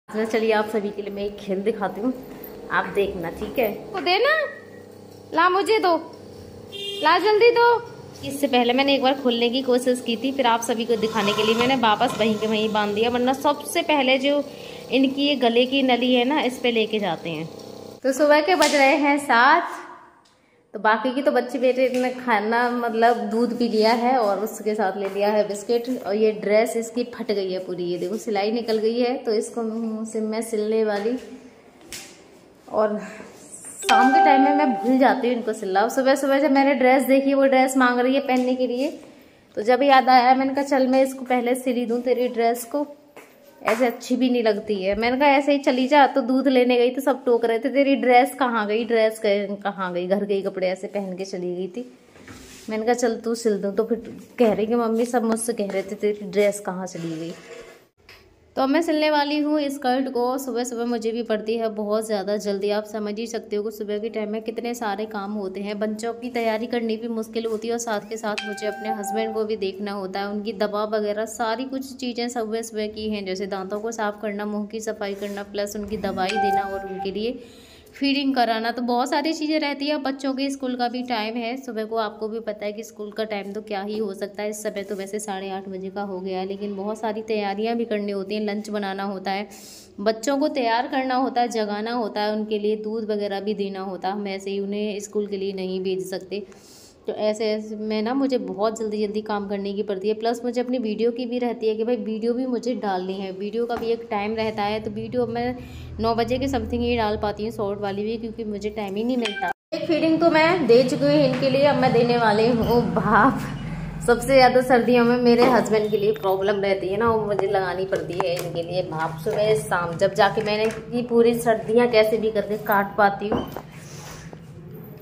तो चलिए आप सभी के लिए मैं एक खेल दिखाती हूँ, आप देखना, ठीक है? को देना, ला मुझे दो, ला जल्दी दो। इससे पहले मैंने एक बार खोलने की कोशिश की थी, फिर आप सभी को दिखाने के लिए मैंने वापस वहीं के वहीं बांध दिया, वरना सबसे पहले जो इनकी ये गले की नली है ना, इस पे लेके जाते हैं। तो सुबह के बज रहे हैं 7, तो बाकी की तो बच्चे बेटे ने खाना मतलब दूध पी लिया है और उसके साथ ले लिया है बिस्किट। और ये ड्रेस इसकी फट गई है पूरी, ये देखो सिलाई निकल गई है, तो इसको मैं सिलने वाली। और शाम के टाइम में मैं भूल जाती हूँ इनको सिलना। सुबह सुबह जब मैंने ड्रेस देखी, वो ड्रेस मांग रही है पहनने के लिए, तो जब याद आया मैंने कहा चल मैं इसको पहले सिली दूँ तेरी ड्रेस को, ऐसे अच्छी भी नहीं लगती है। मैंने कहा ऐसे ही चली जा। तो दूध लेने गई तो सब टोक रहे थे तेरी ड्रेस कहाँ गई, ड्रेस कहाँ गई, घर गई कपड़े ऐसे पहन के चली गई थी। मैंने कहा चल तू सिल दूँ, तो फिर कह रही कि मम्मी सब मुझसे कह रहे थे तेरी ड्रेस कहाँ चली गई। तो अब मैं सिलने वाली हूँ स्कर्ट को। सुबह सुबह मुझे भी पड़ती है बहुत ज़्यादा जल्दी, आप समझ ही सकते हो कि सुबह के टाइम में कितने सारे काम होते हैं। बच्चों की तैयारी करनी भी मुश्किल होती है और साथ के साथ मुझे अपने हस्बैंड को भी देखना होता है, उनकी दवा वगैरह सारी कुछ चीज़ें सुबह सुबह की हैं, जैसे दांतों को साफ़ करना, मुँह की सफाई करना, प्लस उनकी दवाई देना और उनके लिए फीडिंग कराना। तो बहुत सारी चीज़ें रहती है। बच्चों के स्कूल का भी टाइम है सुबह को, आपको भी पता है कि स्कूल का टाइम तो क्या ही हो सकता है। इस समय तो वैसे 8:30 बजे का हो गया है, लेकिन बहुत सारी तैयारियां भी करनी होती हैं। लंच बनाना होता है, बच्चों को तैयार करना होता है, जगाना होता है, उनके लिए दूध वगैरह भी देना होता है। हम ऐसे ही उन्हें स्कूल के लिए नहीं भेज सकते। तो ऐसे में ना मुझे बहुत जल्दी जल्दी काम करने की पड़ती है। प्लस मुझे अपनी वीडियो की भी रहती है कि भाई वीडियो भी मुझे डालनी है, वीडियो का भी एक टाइम रहता है। तो वीडियो मैं 9 बजे के समथिंग ही डाल पाती हूँ, शॉर्ट वाली भी, क्योंकि मुझे टाइम ही नहीं मिलता। एक फीडिंग तो मैं दे चुकी हूँ इनके लिए, अब मैं देने वाली हूँ भाप। सबसे ज़्यादा सर्दियों में मेरे हस्बैंड के लिए प्रॉब्लम रहती है ना, वो मुझे लगानी पड़ती है इनके लिए भाप सुबह शाम। जब जाके मैंने की पूरी सर्दियाँ कैसे भी करके काट पाती हूँ,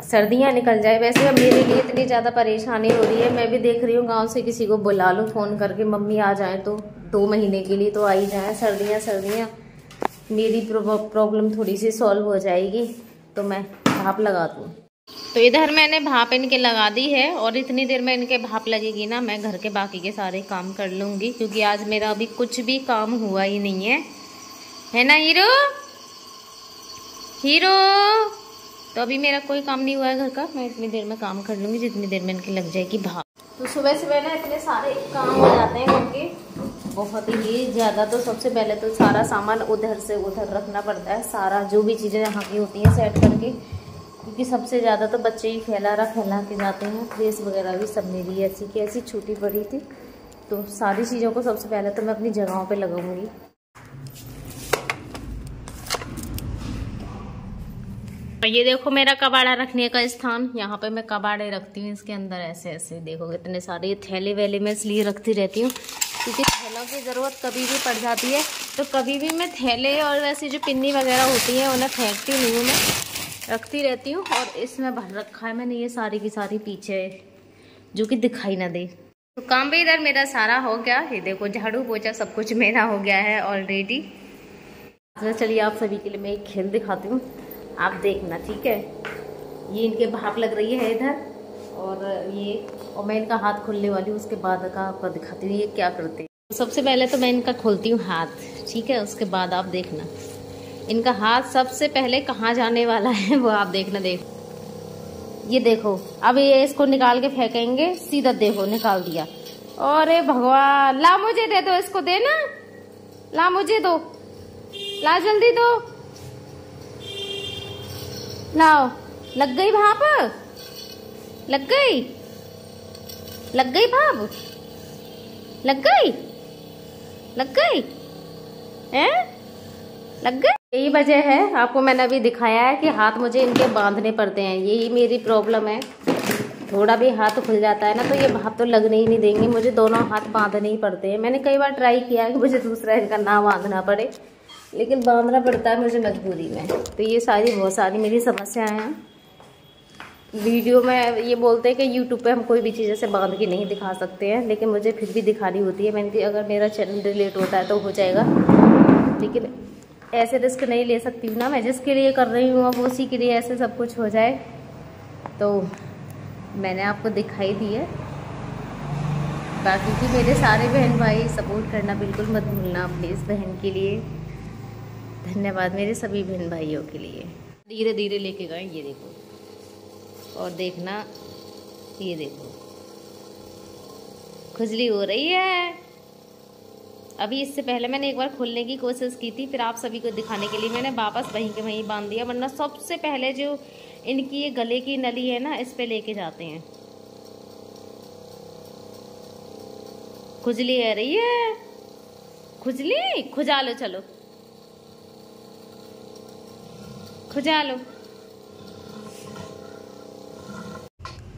सर्दियाँ निकल जाए। वैसे अब मेरे लिए इतनी ज़्यादा परेशानी हो रही है, मैं भी देख रही हूँ गांव से किसी को बुला लूँ फ़ोन करके, मम्मी आ जाए तो 2 महीने के लिए तो आ ही जाए। सर्दियाँ मेरी प्रॉब्लम थोड़ी सी सॉल्व हो जाएगी, तो मैं भाप लगा दूँ। तो इधर मैंने भाप इनके लगा दी है, और इतनी देर में इनके भाप लगेगी ना, मैं घर के बाकी के सारे काम कर लूँगी, क्योंकि आज मेरा अभी कुछ भी काम हुआ ही नहीं है ना हीरो? तो अभी मेरा कोई काम नहीं हुआ है घर का, मैं इतनी देर में काम कर लूँगी जितनी देर में इनकी लग जाएगी भाप। तो सुबह सुबह ना इतने सारे काम हो जाते हैं उनके, बहुत ही ज़्यादा। तो सबसे पहले तो सारा सामान उधर से उधर रखना पड़ता है, सारा जो भी चीज़ें यहाँ की होती हैं सेट करके, क्योंकि सबसे ज़्यादा तो बच्चे ही फैला के जाते हैं। ड्रेस वगैरह भी सब मेरी ऐसी की ऐसी छोटी बड़ी थी, तो सारी चीज़ों को सबसे पहले तो मैं अपनी जगहों पर लगाऊँगी। ये देखो मेरा कबाड़ा रखने का स्थान, यहाँ पे मैं कबाड़े रखती हूँ, इसके अंदर ऐसे ऐसे देखो कितने सारे थैले वैले मैं इसलिए रखती रहती हूँ, क्योंकि थैलों की ज़रूरत कभी भी पड़ जाती है। तो कभी भी मैं थैले और वैसी जो पिन्नी वगैरह होती हैं उन्हें फेंकती नहीं हूँ, मैं रखती रहती हूँ। और इसमें भर रखा है मैंने ये सारी की सारी पीछे, जो कि दिखाई ना दे। तो काम भी इधर मेरा सारा हो गया, ये देखो झाड़ू पोछा सब कुछ मेरा हो गया है ऑलरेडी। तो चलिए आप सभी के लिए मैं एक खेल दिखाती हूँ, आप देखना, ठीक है? ये इनके भाप लग रही है इधर, और मैं इनका हाथ खोलने वाली हूँ, उसके बाद का आपको दिखाती हूँ ये क्या करते हैं। सबसे पहले तो मैं इनका खोलती हूँ हाथ, ठीक है? उसके बाद आप देखना इनका हाथ सबसे पहले कहाँ जाने वाला है वो आप देखना। ये देखो अब ये इसको निकाल के फेंकेंगे, सीधा देखो निकाल दिया। अरे भगवान, ला मुझे दे दो, इसको देना, ला मुझे दो, ला जल्दी दो, लाओ। लग गई भाप, लग गई भाप, लग गई हैं, लग गई। यही वजह है, आपको मैंने अभी दिखाया है कि हाथ मुझे इनके बांधने पड़ते हैं, यही मेरी प्रॉब्लम है। थोड़ा भी हाथ खुल जाता है ना, तो ये भाप तो लगने ही नहीं देंगे, मुझे दोनों हाथ बांधने ही पड़ते हैं। मैंने कई बार ट्राई किया है कि मुझे दूसरा इनका ना बांधना पड़े, लेकिन बांधना पड़ता है मुझे मजबूरी में। तो ये बहुत सारी मेरी समस्याएं हैं। वीडियो में ये बोलते हैं कि यूट्यूब पे हम कोई भी चीज़ ऐसे बांध के नहीं दिखा सकते हैं, लेकिन मुझे फिर भी दिखानी होती है। मैंने अगर मेरा चैनल डिलीट होता है तो हो जाएगा, लेकिन ऐसे रिस्क नहीं ले सकती हूँ ना मैं, जिसके लिए कर रही हूँ अब उसी के लिए ऐसे सब कुछ हो जाए। तो मैंने आपको दिखाई दी है। बाकी की मेरे सारे बहन भाई सपोर्ट करना बिल्कुल मत भूलना अपनी इस बहन के लिए। धन्यवाद मेरे सभी बहन भाइयों के लिए। धीरे धीरे लेके गए, ये देखो, और देखना, ये देखो खुजली हो रही है। अभी इससे पहले मैंने एक बार खोलने की कोशिश की थी, फिर आप सभी को दिखाने के लिए मैंने वापस वहीं के वहीं बांध दिया, वरना सबसे पहले जो इनकी ये गले की नली है ना, इस पे लेके जाते हैं। खुजली आ रही है, खुजली, खुजा लो, चलो खुजा लो।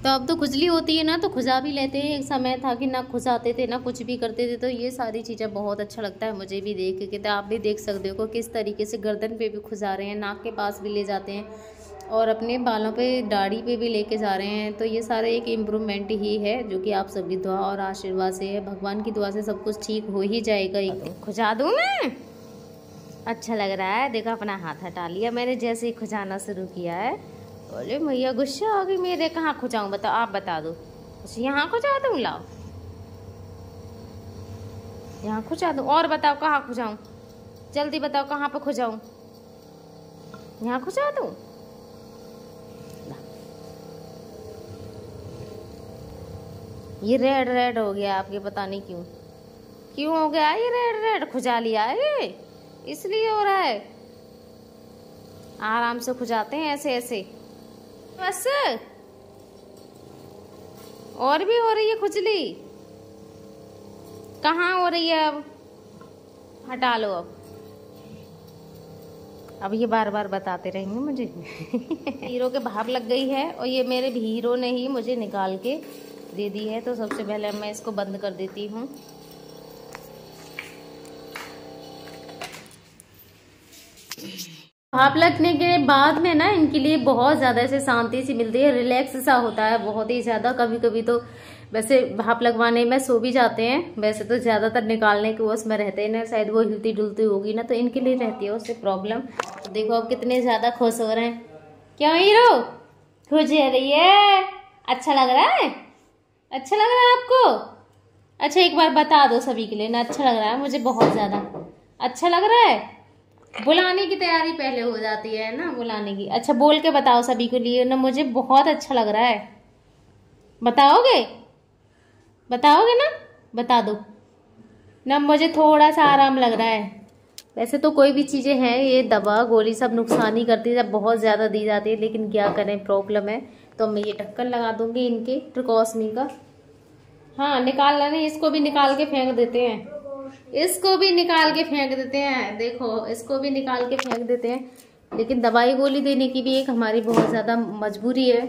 तो अब तो खुजली होती है ना, तो खुजा भी लेते हैं। एक समय था कि ना खुजाते थे ना कुछ भी करते थे, तो ये सारी चीज़ें बहुत अच्छा लगता है मुझे भी देख के। तो आप भी देख सकते हो किस तरीके से गर्दन पे भी खुजा रहे हैं, नाक के पास भी ले जाते हैं, और अपने बालों पे, दाढ़ी पे भी लेके जा रहे हैं। तो ये सारा एक इम्प्रूवमेंट ही है, जो कि आप सभी दुआ और आशीर्वाद से है, भगवान की दुआ से सब कुछ ठीक हो ही जाएगा। एक दिन खुजा दूँ मैं, अच्छा लग रहा है। देखो अपना हाथ हटा लिया मैंने जैसे ही खुजाना शुरू किया है। बोले भैया गुस्सा आ गई मेरे, कहाँ खुजाऊँ बताओ, आप बता दो। यहाँ खुजा दूँ, लाओ यहाँ खुजा दूँ, और बताओ कहाँ खुजाऊँ, जल्दी बताओ कहाँ पे खुजाऊँ, यहाँ खुजा दूँ। ये रेड रेड हो गया आपके, पता नहीं क्यों हो गया ये रेड रेड, खुजा लिया है इसलिए हो रहा है। आराम से खुजाते हैं ऐसे ऐसे बस। और भी हो रही है खुजली, कहाँ हो रही है, अब हटा लो। अब ये बार बार बताते रहेंगे मुझे। हीरो के भाप लग गई है, और ये मेरे हीरो ने ही मुझे निकाल के दे दी है। तो सबसे पहले मैं इसको बंद कर देती हूँ। भाप लगने के बाद में ना इनके लिए बहुत ज़्यादा ऐसे शांति सी मिलती है, रिलैक्स सा होता है बहुत ही ज़्यादा। कभी कभी तो वैसे भाप लगवाने में सो भी जाते हैं, वैसे तो ज़्यादातर निकालने के उसमें रहते हैं ना, शायद वो हिलती डुलती होगी ना, तो इनके लिए रहती है उससे प्रॉब्लम। तो देखो अब कितने ज़्यादा खुश हो रहे हैं। क्यों हीरो, खुश हो रही है, अच्छा लग रहा है, अच्छा लग रहा है आपको? अच्छा एक बार बता दो सभी के लिए ना, अच्छा लग रहा है, मुझे बहुत ज़्यादा अच्छा लग रहा है। बुलाने की तैयारी पहले हो जाती है ना, बुलाने की। अच्छा बोल के बताओ सभी के लिए ना, मुझे बहुत अच्छा लग रहा है। बताओगे, बताओगे ना, बता दो ना, मुझे थोड़ा सा आराम लग रहा है। वैसे तो कोई भी चीज़ें हैं, ये दवा गोली सब नुकसान ही करती है जब बहुत ज़्यादा दी जाती है, लेकिन क्या करें प्रॉब्लम है। तो मैं ये ढक्कन लगा दूंगी इनके ट्रिकोस्मी का। हाँ निकालना नहीं, इसको भी निकाल के फेंक देते हैं, इसको भी निकाल के फेंक देते हैं, देखो इसको भी निकाल के फेंक देते हैं। लेकिन दवाई गोली देने की भी एक हमारी बहुत ज़्यादा मजबूरी है,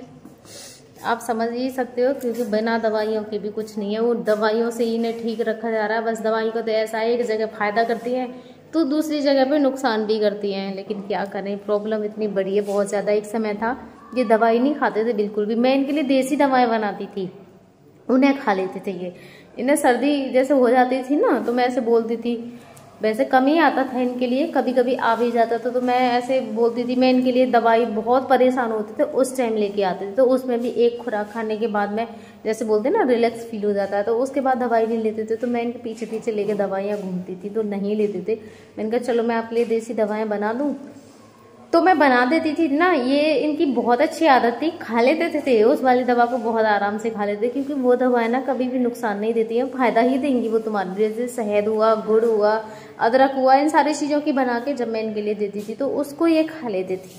आप समझ ही सकते हो, क्योंकि बिना दवाइयों के भी कुछ नहीं है। वो दवाइयों से ही इन्हें ठीक रखा जा रहा है, बस दवाई को तो ऐसा है एक जगह फ़ायदा करती है तो दूसरी जगह पे नुकसान भी करती हैं। लेकिन क्या करें, प्रॉब्लम इतनी बड़ी है बहुत ज़्यादा। एक समय था ये दवाई नहीं खाते थे बिल्कुल भी, मैं इनके लिए देसी दवाएँ बनाती थी, उन्हें खा लेते थे। ये इन्हें सर्दी जैसे हो जाती थी ना, तो मैं ऐसे बोलती थी, वैसे कम ही आता था इनके लिए, कभी कभी आ भी जाता था, तो मैं ऐसे बोलती थी, मैं इनके लिए दवाई, बहुत परेशान होते थे उस टाइम लेके आते थे। तो उसमें भी एक खुराक खाने के बाद में जैसे बोलते ना रिलैक्स फील हो जाता है, तो उसके बाद दवाई नहीं लेते थे। तो मैं इनके पीछे पीछे लेके दवाइयाँ घूमती थी, तो नहीं लेते थे। मैंने कहा चलो मैं आपके लिए देसी दवाएँ बना दूँ, तो मैं बना देती थी ना। ये इनकी बहुत अच्छी आदत थी, खा लेते थे उस वाली दवा को, बहुत आराम से खा लेते, क्योंकि वो दवाएं ना कभी भी नुकसान नहीं देती हैं, फायदा ही देंगी वो तुम्हारे लिए। जैसे शहद हुआ, गुड़ हुआ, अदरक हुआ, इन सारी चीज़ों की बना के जब मैं इनके लिए देती थी तो उसको ये खा लेती थी।